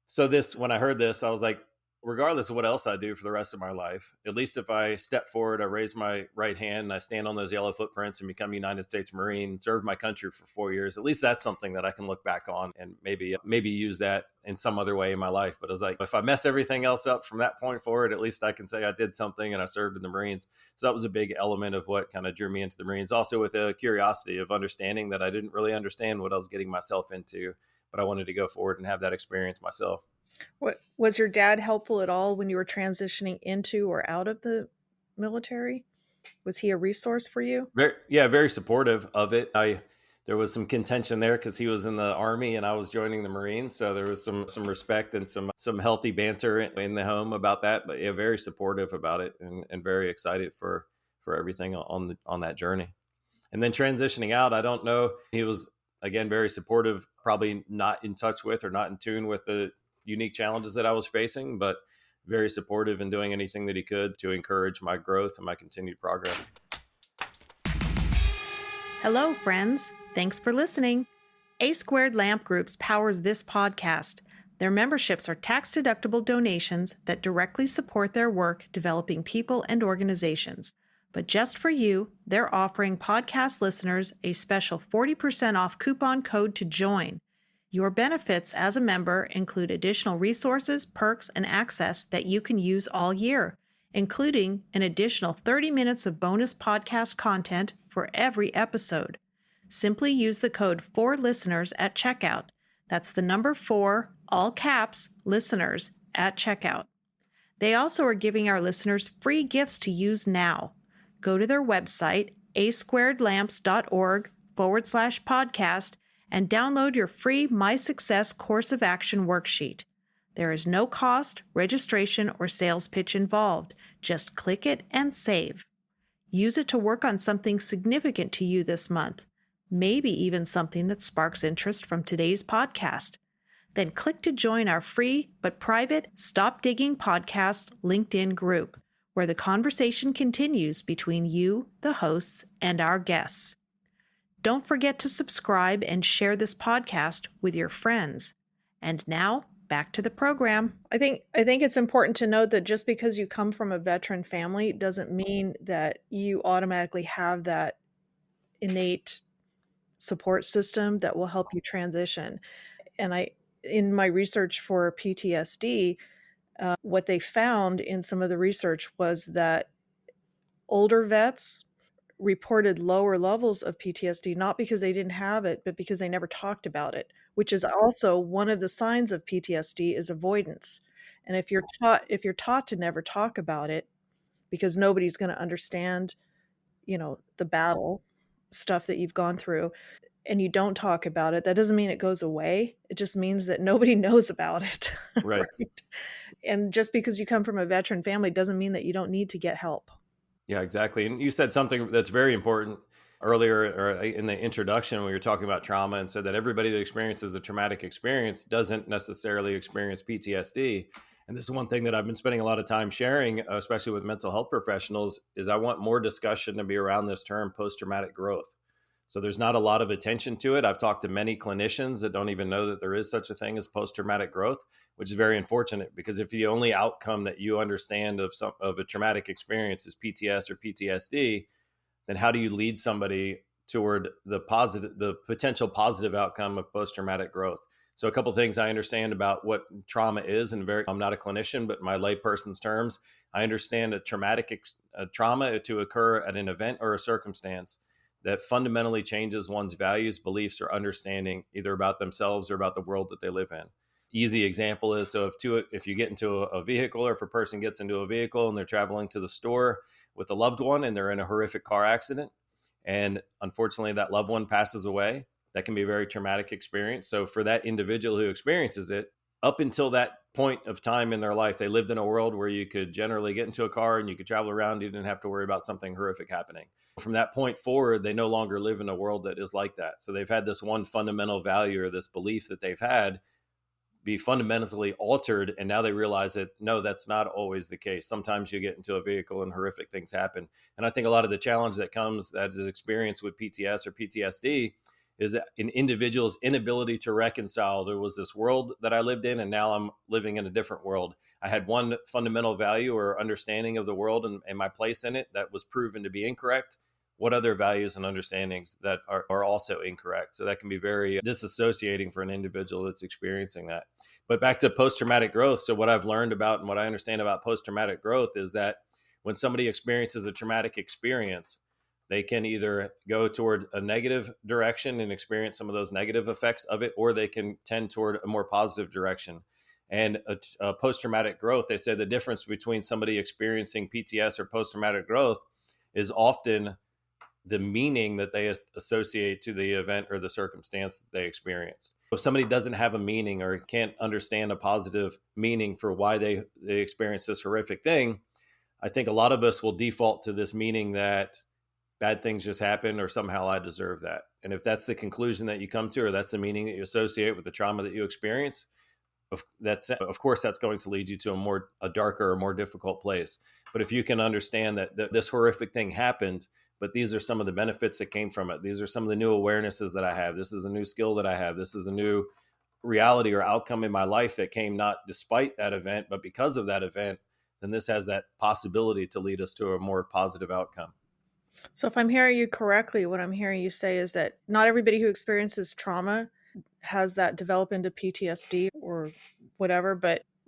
So when I heard this, I was like, regardless of what else I do for the rest of my life, at least if I step forward, I raise my right hand and I stand on those yellow footprints and become a United States Marine, serve my country for 4 years, at least that's something that I can look back on and maybe use that in some other way in my life. But I was like, if I mess everything else up from that point forward, at least I can say I did something and I served in the Marines. So that was a big element of what kind of drew me into the Marines. Also with a curiosity of understanding that I didn't really understand what I was getting myself into, but I wanted to go forward and have that experience myself. What was your dad helpful at all when you were transitioning into or out of the military? Was he a resource for you? Very supportive of it. There was some contention there because he was in the Army and I was joining the Marines, so there was some respect and some healthy banter in the home about that. But yeah, very supportive about it and very excited for everything on that journey. And then transitioning out, I don't know. He was again very supportive. Probably not in touch with or not in tune with the unique challenges that I was facing, but very supportive in doing anything that he could to encourage my growth and my continued progress. Hello, friends. Thanks for listening. A Squared Lamp Groups powers this podcast. Their memberships are tax-deductible donations that directly support their work developing people and organizations. But just for you, they're offering podcast listeners a special 40% off coupon code to join. Your benefits as a member include additional resources, perks, and access that you can use all year, including an additional 30 minutes of bonus podcast content for every episode. Simply use the code 4listeners at checkout. That's the number 4, all caps, listeners at checkout. They also are giving our listeners free gifts to use now. Go to their website, asquaredlamps.org/podcast, and download your free My Success Course of Action worksheet. There is no cost, registration, or sales pitch involved. Just click it and save. Use it to work on something significant to you this month, maybe even something that sparks interest from today's podcast. Then click to join our free but private Stop Digging Podcast LinkedIn group, where the conversation continues between you, the hosts, and our guests. Don't forget to subscribe and share this podcast with your friends. And now, back to the program. I think it's important to note that just because you come from a veteran family doesn't mean that you automatically have that innate support system that will help you transition. And in my research for PTSD, what they found in some of the research was that older vets reported lower levels of PTSD, not because they didn't have it, but because they never talked about it, which is also one of the signs of PTSD is avoidance. And if you're taught to never talk about it because nobody's going to understand, the battle stuff that you've gone through, and you don't talk about it, that doesn't mean it goes away. It just means that nobody knows about it. Right. Right? And just because you come from a veteran family doesn't mean that you don't need to get help. Yeah, exactly. And you said something that's very important earlier or in the introduction when you were talking about trauma, and said that everybody that experiences a traumatic experience doesn't necessarily experience PTSD. And this is one thing that I've been spending a lot of time sharing, especially with mental health professionals, is I want more discussion to be around this term post-traumatic growth. So there's not a lot of attention to it. I've talked to many clinicians that don't even know that there is such a thing as post-traumatic growth, which is very unfortunate, because if the only outcome that you understand of a traumatic experience is PTS or PTSD, then how do you lead somebody toward the potential positive outcome of post-traumatic growth? So a couple of things I understand about what trauma is, and I'm not a clinician, but in my layperson's terms, I understand a trauma to occur at an event or a circumstance that fundamentally changes one's values, beliefs, or understanding either about themselves or about the world that they live in. Easy example is, so if you get into a vehicle, or if a person gets into a vehicle and they're traveling to the store with a loved one and they're in a horrific car accident, and unfortunately that loved one passes away, that can be a very traumatic experience. So for that individual who experiences it, up until that point of time in their life, they lived in a world where you could generally get into a car and you could travel around. You didn't have to worry about something horrific happening. From that point forward, they no longer live in a world that is like that. So they've had this one fundamental value, or this belief that they've had, be fundamentally altered. And now they realize that, no, that's not always the case. Sometimes you get into a vehicle and horrific things happen. And I think a lot of the challenge that is experienced with PTS or PTSD is an individual's inability to reconcile. There was this world that I lived in, and now I'm living in a different world. I had one fundamental value or understanding of the world and my place in it that was proven to be incorrect. What other values and understandings that are also incorrect? So that can be very disassociating for an individual that's experiencing that. But back to post-traumatic growth. So what I've learned about and what I understand about post-traumatic growth is that when somebody experiences a traumatic experience, they can either go toward a negative direction and experience some of those negative effects of it, or they can tend toward a more positive direction. And a post-traumatic growth, they say the difference between somebody experiencing PTS or post-traumatic growth is often the meaning that they associate to the event or the circumstance that they experienced. If somebody doesn't have a meaning or can't understand a positive meaning for why they experience this horrific thing, I think a lot of us will default to this meaning that bad things just happen, or somehow I deserve that. And if that's the conclusion that you come to, or that's the meaning that you associate with the trauma that you experience, of course, that's going to lead you to a darker or more difficult place. But if you can understand that this horrific thing happened, but these are some of the benefits that came from it. These are some of the new awarenesses that I have. This is a new skill that I have. This is a new reality or outcome in my life that came not despite that event, but because of that event, then this has that possibility to lead us to a more positive outcome. So if I'm hearing you correctly, what I'm hearing you say is that not everybody who experiences trauma has that develop into PTSD or whatever,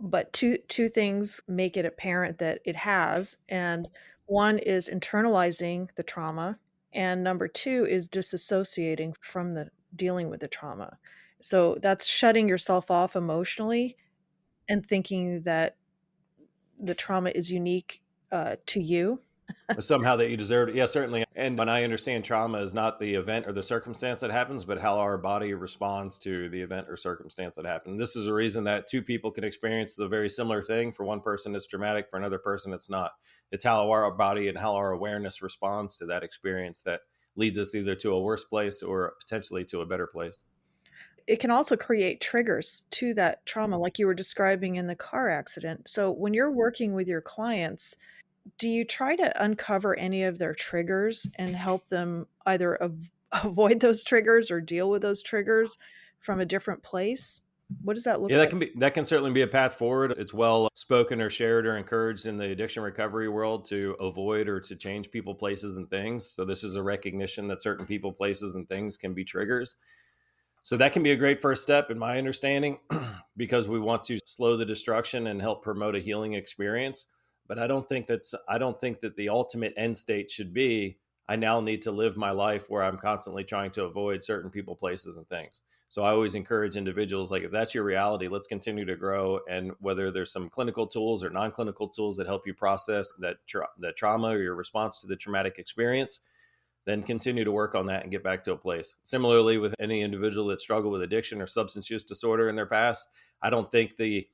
but two things make it apparent that it has. And one is internalizing the trauma, and number two is disassociating from the dealing with the trauma. So that's shutting yourself off emotionally and thinking that the trauma is unique to you. Somehow that you deserve it. Yeah, certainly. And when I understand trauma is not the event or the circumstance that happens, but how our body responds to the event or circumstance that happened. This is a reason that two people can experience the very similar thing. For one person, it's traumatic. For another person, it's not. It's how our body and how our awareness responds to that experience that leads us either to a worse place or potentially to a better place. it can also create triggers to that trauma, like you were describing in the car accident. So when you're working with your clients, do you try to uncover any of their triggers and help them either avoid those triggers or deal with those triggers from a different place? What does that look Yeah, like? that can certainly be a path forward. It's well spoken or shared or encouraged in the addiction recovery world to avoid or to change people, places, and things. So this is a recognition that certain people, places, and things can be triggers. So that can be a great first step, in my understanding, because we want to slow the destruction and help promote a healing experience. But I don't think that the ultimate end state should be I now need to live my life where I'm constantly trying to avoid certain people, places, and things. So I always encourage individuals, like, if that's your reality, let's continue to grow. And whether there's some clinical tools or non-clinical tools that help you process that trauma or your response to the traumatic experience, then continue to work on that and get back to a place. Similarly, with any individual that struggled with addiction or substance use disorder in their past, I don't think the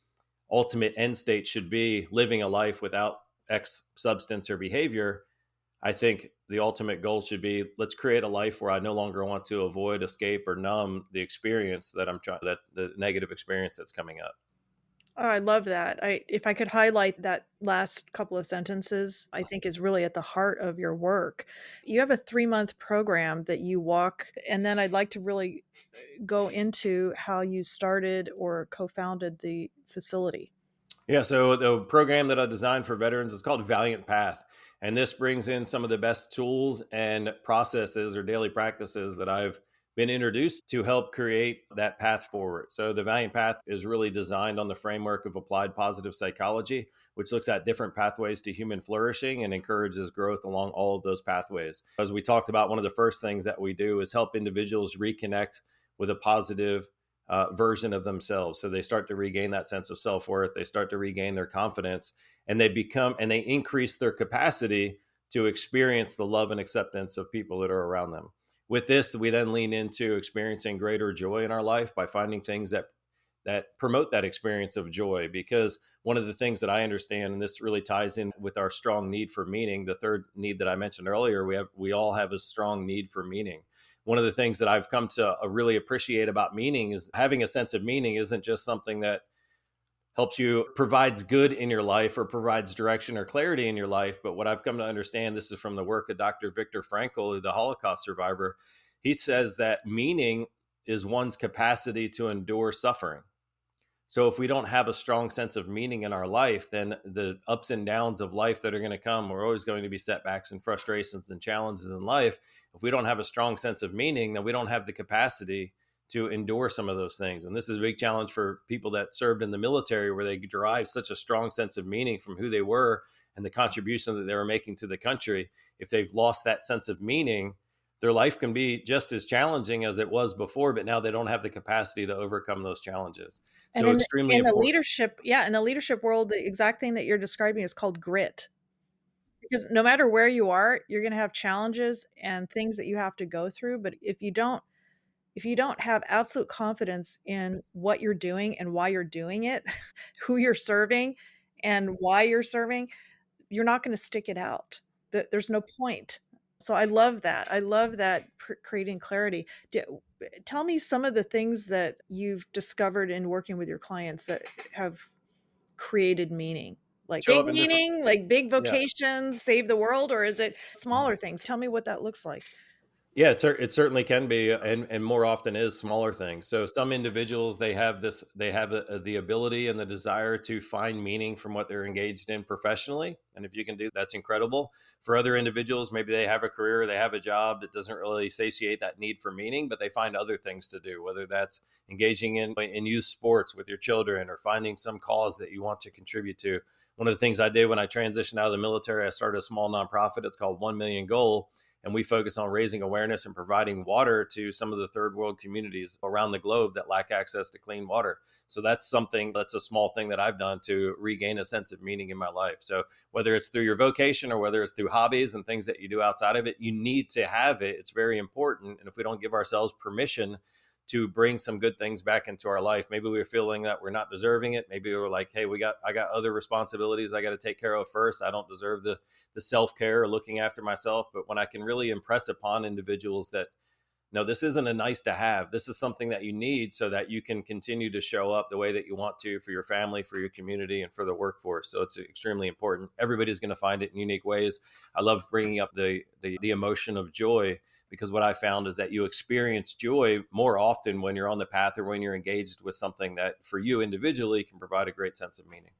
ultimate end state should be living a life without X substance or behavior. I think the ultimate goal should be, let's create a life where I no longer want to avoid, escape, or numb the experience that the negative experience that's coming up. Oh, I love that. If I could highlight that last couple of sentences, I think is really at the heart of your work. You have a 3-month program that you walk, and then I'd like to really go into how you started or co-founded the facility. Yeah, so the program that I designed for veterans is called Valiant Path. And this brings in some of the best tools and processes or daily practices that I've been introduced to help create that path forward. So the Valiant Path is really designed on the framework of applied positive psychology, which looks at different pathways to human flourishing and encourages growth along all of those pathways. As we talked about, one of the first things that we do is help individuals reconnect with a positive version of themselves. So they start to regain that sense of self-worth. They start to regain their confidence, and they increase their capacity to experience the love and acceptance of people that are around them. With this, we then lean into experiencing greater joy in our life by finding things that promote that experience of joy. Because one of the things that I understand, and this really ties in with our strong need for meaning, the third need that I mentioned earlier, we all have a strong need for meaning. One of the things that I've come to really appreciate about meaning is having a sense of meaning isn't just something that helps you, provides good in your life or provides direction or clarity in your life. But what I've come to understand, this is from the work of Dr. Viktor Frankl, the Holocaust survivor. He says that meaning is one's capacity to endure suffering. So if we don't have a strong sense of meaning in our life, then the ups and downs of life that are going to come, we're always going to be setbacks and frustrations and challenges in life. If we don't have a strong sense of meaning, then we don't have the capacity to endure some of those things. And this is a big challenge for people that served in the military, where they derive such a strong sense of meaning from who they were and the contribution that they were making to the country. If they've lost that sense of meaning, their life can be just as challenging as it was before, but now they don't have the capacity to overcome those challenges. And So extremely in the important. leadership, yeah, in the leadership world, the exact thing that you're describing is called grit. Because no matter where you are, you're going to have challenges and things that you have to go through. But if you don't have absolute confidence in what you're doing and why you're doing it, who you're serving and why you're serving, you're not going to stick it out. There's no point. So I love that. I love that creating clarity. Tell me some of the things that you've discovered in working with your clients that have created meaning. Like Show big up in different. meaning, like big Yeah. vocations, save the world, or is it smaller things? Tell me what that looks like. Yeah, it certainly can be, and more often is smaller things. So some individuals, they have the ability and the desire to find meaning from what they're engaged in professionally, and if you can do, that's incredible. For other individuals, maybe they have a career, they have a job that doesn't really satiate that need for meaning, but they find other things to do, whether that's engaging in youth sports with your children or finding some cause that you want to contribute to. One of the things I did when I transitioned out of the military, I started a small nonprofit. It's called 1 Million Goal. And we focus on raising awareness and providing water to some of the third world communities around the globe that lack access to clean water. So that's a small thing that I've done to regain a sense of meaning in my life. So whether it's through your vocation or whether it's through hobbies and things that you do outside of it, you need to have it. It's very important. And if we don't give ourselves permission to bring some good things back into our life, maybe we're feeling that we're not deserving it. Maybe we're like, hey, I got other responsibilities I got to take care of first. I don't deserve the self-care or looking after myself. But when I can really impress upon individuals that No, this isn't a nice to have. This is something that you need so that you can continue to show up the way that you want to for your family, for your community, and for the workforce. So it's extremely important. Everybody's going to find it in unique ways. I love bringing up the emotion of joy, because what I found is that you experience joy more often when you're on the path or when you're engaged with something that for you individually can provide a great sense of meaning.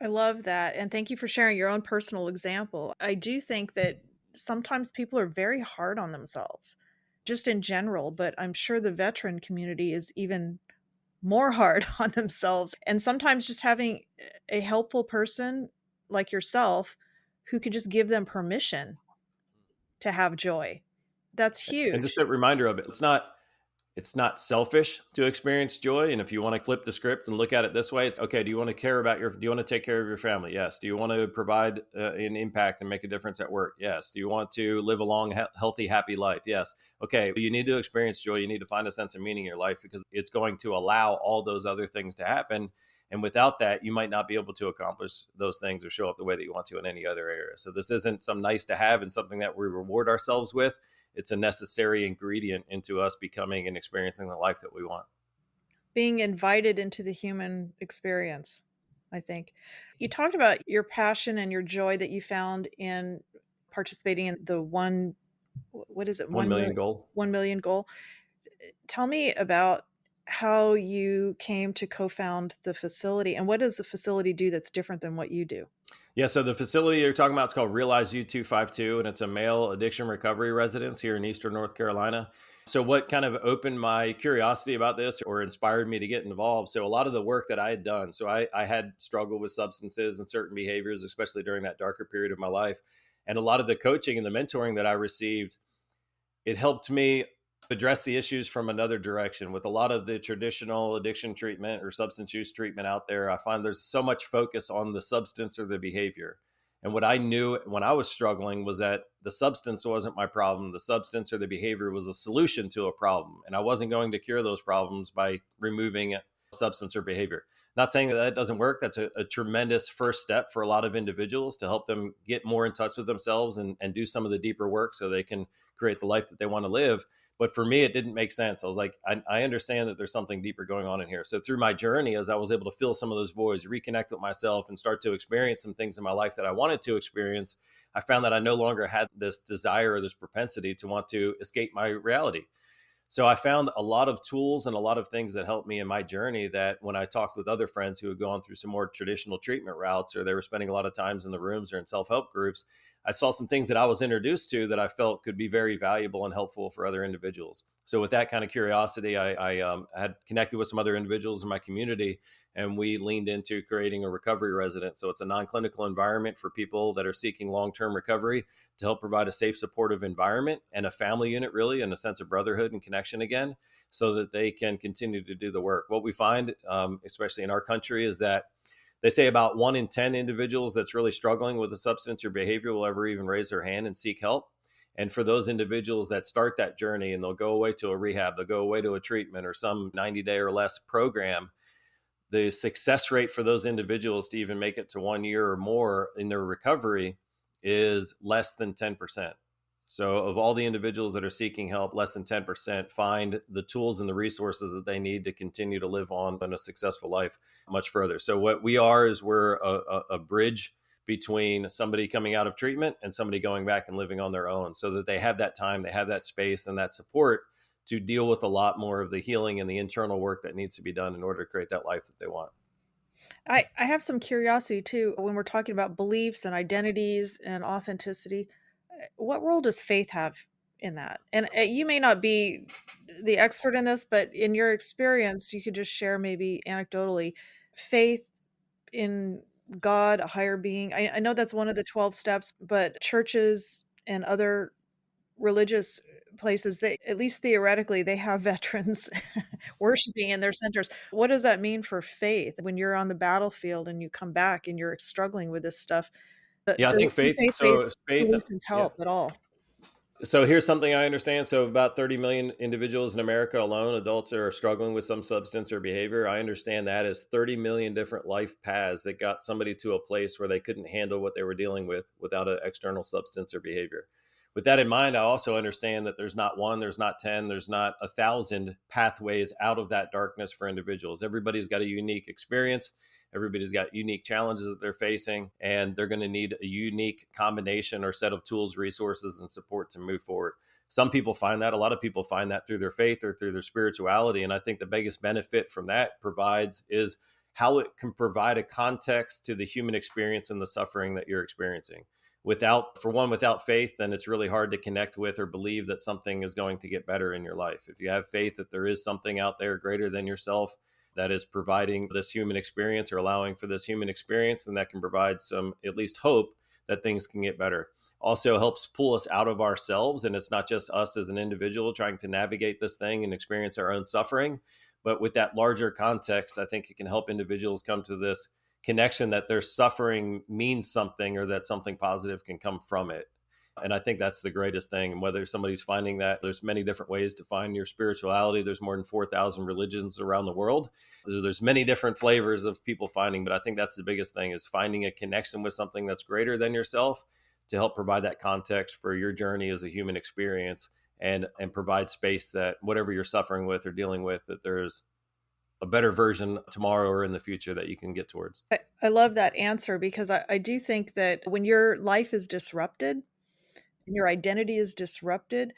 I love that. And thank you for sharing your own personal example. I do think that sometimes people are very hard on themselves, just in general, but I'm sure the veteran community is even more hard on themselves. And sometimes just having a helpful person like yourself who could just give them permission to have joy. That's And just huge. a reminder of it, it's not selfish to experience joy. And if you want to flip the script and look at it this way, it's okay. Do you want to take care of your family? Yes. Do you want to provide an impact and make a difference at work? Yes. Do you want to live a long, healthy, happy life? Yes. Okay. You need to experience joy. You need to find a sense of meaning in your life, because it's going to allow all those other things to happen. And without that, you might not be able to accomplish those things or show up the way that you want to in any other area. So this isn't some nice to have and something that we reward ourselves with. It's a necessary ingredient into us becoming and experiencing the life that we want. Being invited into the human experience, I think. You talked about your passion and your joy that you found in participating in the what is it? 1 million goal. 1 million goal. Tell me about how you came to co-found the facility, and what does the facility do that's different than what you do? Yeah, so the facility you're talking about is called Realize You 252, and it's a male addiction recovery residence here in Eastern North Carolina. So what kind of opened my curiosity about this or inspired me to get involved? So a lot of the work that I had done, so I had struggled with substances and certain behaviors, especially during that darker period of my life. And a lot of the coaching and the mentoring that I received, it helped me address the issues from another direction. With a lot of the traditional addiction treatment or substance use treatment out there, I find there's so much focus on the substance or the behavior. And what I knew when I was struggling was that the substance wasn't my problem. The substance or the behavior was a solution to a problem. And I wasn't going to cure those problems by removing substance or behavior. Not saying that that doesn't work. That's a tremendous first step for a lot of individuals to help them get more in touch with themselves and do some of the deeper work so they can create the life that they want to live. But for me, it didn't make sense. I was like, I understand that there's something deeper going on in here. So through my journey, as I was able to fill some of those voids, reconnect with myself, and start to experience some things in my life that I wanted to experience, I found that I no longer had this desire or this propensity to want to escape my reality. So I found a lot of tools and a lot of things that helped me in my journey, that when I talked with other friends who had gone through some more traditional treatment routes, or they were spending a lot of times in the rooms or in self-help groups, I saw some things that I was introduced to that I felt could be very valuable and helpful for other individuals. So with that kind of curiosity, I had connected with some other individuals in my community, and we leaned into creating a recovery residence. So it's a non-clinical environment for people that are seeking long-term recovery, to help provide a safe, supportive environment and a family unit, really, and a sense of brotherhood and connection again, so that they can continue to do the work. What we find, especially in our country, is that they say about 1 in 10 individuals that's really struggling with a substance or behavior will ever even raise their hand and seek help. And for those individuals that start that journey and they'll go away to a rehab, they'll go away to a treatment or some 90-day or less program, the success rate for those individuals to even make it to 1 year or more in their recovery is less than 10%. So of all the individuals that are seeking help, less than 10% find the tools and the resources that they need to continue to live on in a successful life much further. So what we are is we're a bridge between somebody coming out of treatment and somebody going back and living on their own, so that they have that time, they have that space and that support to deal with a lot more of the healing and the internal work that needs to be done in order to create that life that they want. I have some curiosity too when we're talking about beliefs and identities and authenticity. What role does faith have in that? And you may not be the expert in this, but in your experience, you could just share maybe anecdotally faith in God, a higher being. I know that's one of the 12 steps, but churches and other religious places, they, at least theoretically, they have veterans worshiping in their centers. What does that mean for faith when you're on the battlefield and you come back and you're struggling with this stuff? Yeah, I Do think faith. So faith-based faith. solutions Yeah. help at all? So here's something I understand. So about 30 million individuals in America alone, adults are struggling with some substance or behavior. I understand that as 30 million different life paths that got somebody to a place where they couldn't handle what they were dealing with without an external substance or behavior. with that in mind, I also understand that there's not one, there's not 10, there's not 1,000 pathways out of that darkness for individuals. Everybody's got a unique experience. Everybody's got unique challenges that they're facing, and they're going to need a unique combination or set of tools, resources, and support to move forward. Some people find that, a lot of people find that through their faith or through their spirituality. And I think the biggest benefit from that provides is how it can provide a context to the human experience and the suffering that you're experiencing. Without faith, then it's really hard to connect with or believe that something is going to get better in your life. If you have faith that there is something out there greater than yourself that is providing this human experience or allowing for this human experience, then that can provide some, at least, hope that things can get better. Also helps pull us out of ourselves. And it's not just us as an individual trying to navigate this thing and experience our own suffering, but with that larger context, I think it can help individuals come to this connection that their suffering means something, or that something positive can come from it. And I think that's the greatest thing. And whether somebody's finding that, there's many different ways to find your spirituality. There's more than 4,000 religions around the world. There's many different flavors of people finding, but I think that's the biggest thing, is finding a connection with something that's greater than yourself to help provide that context for your journey as a human experience, and provide space that whatever you're suffering with or dealing with, that there's a better version tomorrow or in the future that you can get towards. I love that answer, because I do think that when your life is disrupted and your identity is disrupted,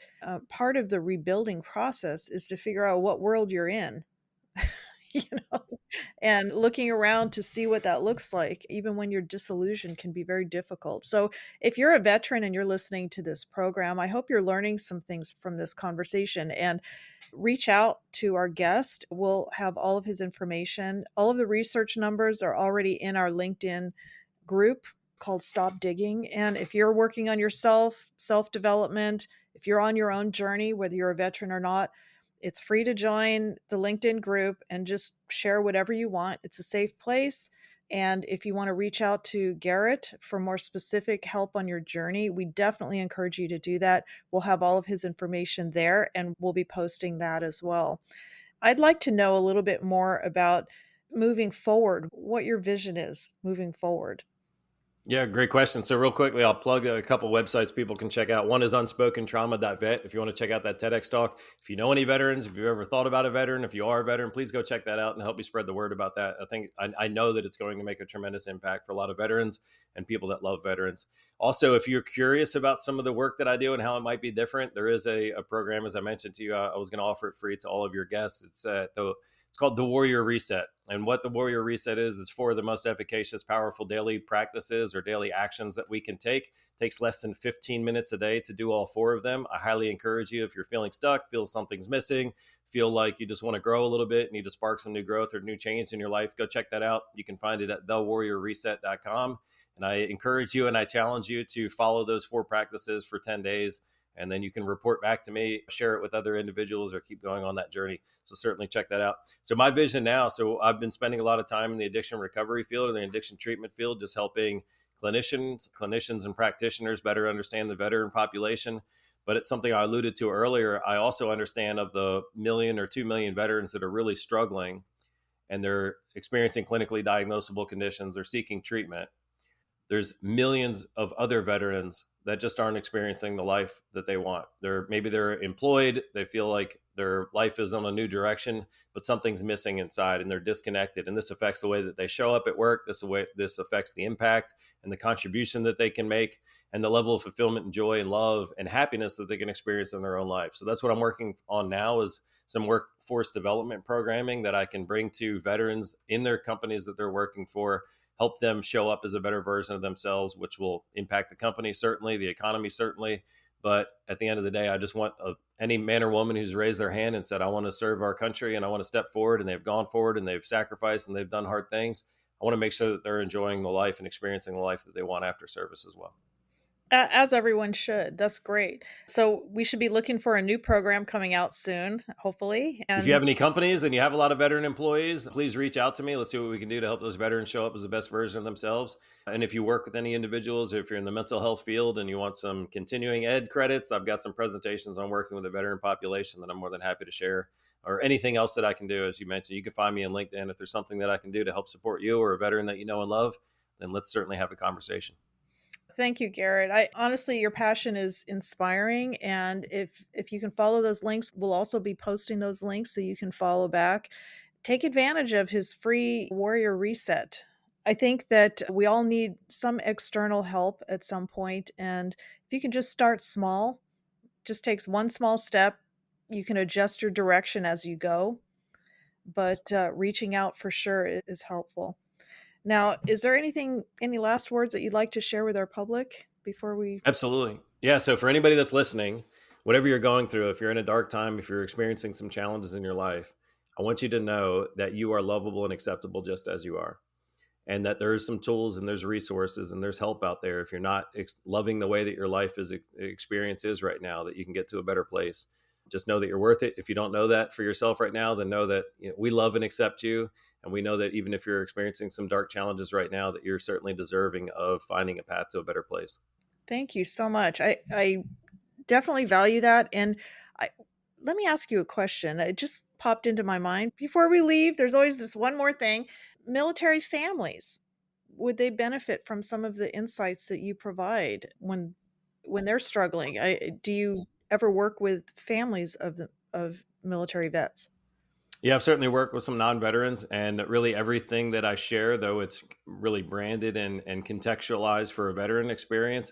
part of the rebuilding process is to figure out what world you're in. you know, and looking around to see what that looks like, even when you're disillusioned, can be very difficult. So if you're a veteran and you're listening to this program, I hope you're learning some things from this conversation, and reach out to our guest. We'll have all of his information. All of the research numbers are already in our LinkedIn group called Stop Digging. And if you're working on yourself, self-development, if you're on your own journey, whether you're a veteran or not, it's free to join the LinkedIn group and just share whatever you want. It's a safe place. And if you want to reach out to Garret for more specific help on your journey, we definitely encourage you to do that. We'll have all of his information there, and we'll be posting that as well. I'd like to know a little bit more about moving forward, what your vision is moving forward. Yeah, great question. So real quickly, I'll plug a couple websites people can check out. One is unspokentrauma.vet. If you want to check out that TEDx talk, if you know any veterans, if you've ever thought about a veteran, if you are a veteran, please go check that out and help me spread the word about that. I know that it's going to make a tremendous impact for a lot of veterans and people that love veterans. Also, if you're curious about some of the work that I do and how it might be different, there is a program, as I mentioned to you, I was going to offer it free to all of your guests. It's called the Warrior Reset. And what the Warrior Reset is four of the most efficacious, powerful daily practices or daily actions that we can take. It takes less than 15 minutes a day to do all four of them. I highly encourage you, if you're feeling stuck, feel something's missing, feel like you just want to grow a little bit, need to spark some new growth or new change in your life, go check that out. You can find it at thewarriorreset.com. And I encourage you and I challenge you to follow those four practices for 10 days. And then you can report back to me, share it with other individuals, or keep going on that journey. So certainly check that out. So my vision now, so I've been spending a lot of time in the addiction recovery field or the addiction treatment field, just helping clinicians and practitioners better understand the veteran population. But it's something I alluded to earlier. I also understand of the 1 million or 2 million veterans that are really struggling and they're experiencing clinically diagnosable conditions, they're seeking treatment. There's millions of other veterans that just aren't experiencing the life that they want. Maybe they're employed, they feel like their life is on a new direction, but something's missing inside and they're disconnected. And this affects the way that they show up at work. This affects the impact and the contribution that they can make and the level of fulfillment and joy and love and happiness that they can experience in their own life. So that's what I'm working on now, is some workforce development programming that I can bring to veterans in their companies that they're working for, help them show up as a better version of themselves, which will impact the company, certainly, the economy, certainly. But at the end of the day, I just want any man or woman who's raised their hand and said, I want to serve our country and I want to step forward, and they've gone forward and they've sacrificed and they've done hard things. I want to make sure that they're enjoying the life and experiencing the life that they want after service as well. As everyone should. That's great. So we should be looking for a new program coming out soon, hopefully. And if you have any companies and you have a lot of veteran employees, please reach out to me. Let's see what we can do to help those veterans show up as the best version of themselves. And if you work with any individuals, or if you're in the mental health field and you want some continuing ed credits, I've got some presentations on working with the veteran population that I'm more than happy to share, or anything else that I can do. As you mentioned, you can find me on LinkedIn. If there's something that I can do to help support you or a veteran that you know and love, then let's certainly have a conversation. Thank you, Garrett. I honestly, your passion is inspiring, and if you can follow those links, we'll also be posting those links so you can follow back. Take advantage of his free warrior reset. I think that we all need some external help at some point, and if you can just start small, just takes one small step. You can adjust your direction as you go, but reaching out for sure is helpful. Now, is there any last words that you'd like to share with our public before we? Absolutely. Yeah. So for anybody that's listening, whatever you're going through, if you're in a dark time, if you're experiencing some challenges in your life, I want you to know that you are lovable and acceptable just as you are. And that there's some tools and there's resources and there's help out there. If you're not loving the way that your life is experience is right now, that you can get to a better place. Just know that you're worth it. If you don't know that for yourself right now, then know that we love and accept you. And we know that even if you're experiencing some dark challenges right now, that you're certainly deserving of finding a path to a better place. Thank you so much. I definitely value that. And I, let me ask you a question. It just popped into my mind. Before we leave, there's always this one more thing. Military families, would they benefit from some of the insights that you provide when they're struggling? Do you ever work with families of military vets? Yeah, I've certainly worked with some non-veterans, and really everything that I share, though it's really branded and contextualized for a veteran experience,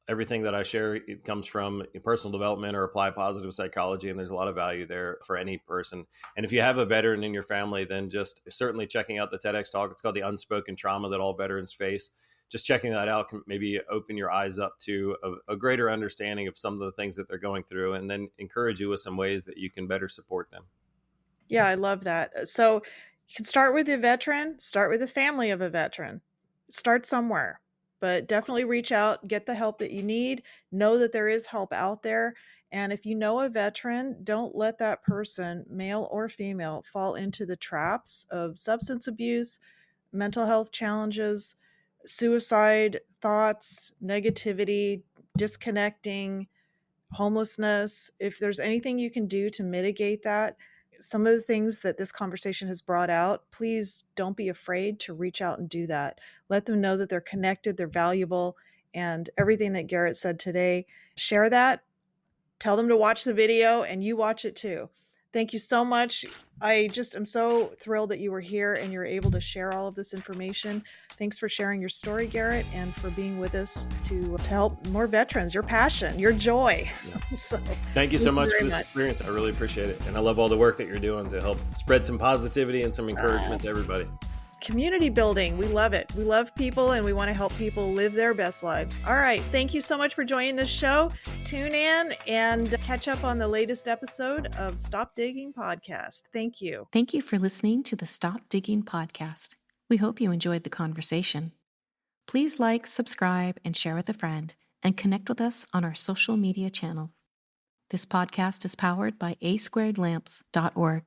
everything that I share, it comes from personal development or applied positive psychology. And there's a lot of value there for any person. And if you have a veteran in your family, then just certainly checking out the TEDx talk. It's called The Unspoken Trauma That All Veterans Face. Just checking that out can maybe open your eyes up to a greater understanding of some of the things that they're going through, and then encourage you with some ways that you can better support them. Yeah, I love that. So you can start with a veteran, start with the family of a veteran, start somewhere, but definitely reach out, get the help that you need, know that there is help out there. And if you know a veteran, don't let that person, male or female, fall into the traps of substance abuse, mental health challenges, suicide thoughts, negativity, disconnecting, homelessness. If there's anything you can do to mitigate that, some of the things that this conversation has brought out, please don't be afraid to reach out and do that. Let them know that they're connected, they're valuable, and everything that Garrett said today, share that. Tell them to watch the video and you watch it too. Thank you so much. I just am so thrilled that you were here and you're able to share all of this information. Thanks for sharing your story, Garrett, and for being with us to help more veterans, your passion, your joy. Yeah. So, thank you so much for this experience. I really appreciate it. And I love all the work that you're doing to help spread some positivity and some encouragement to everybody. Community building. We love it. We love people and we want to help people live their best lives. All right. Thank you so much for joining this show. Tune in and catch up on the latest episode of Stop Digging Podcast. Thank you. Thank you for listening to the Stop Digging Podcast. We hope you enjoyed the conversation. Please like, subscribe, and share with a friend, and connect with us on our social media channels. This podcast is powered by a2lamps.org.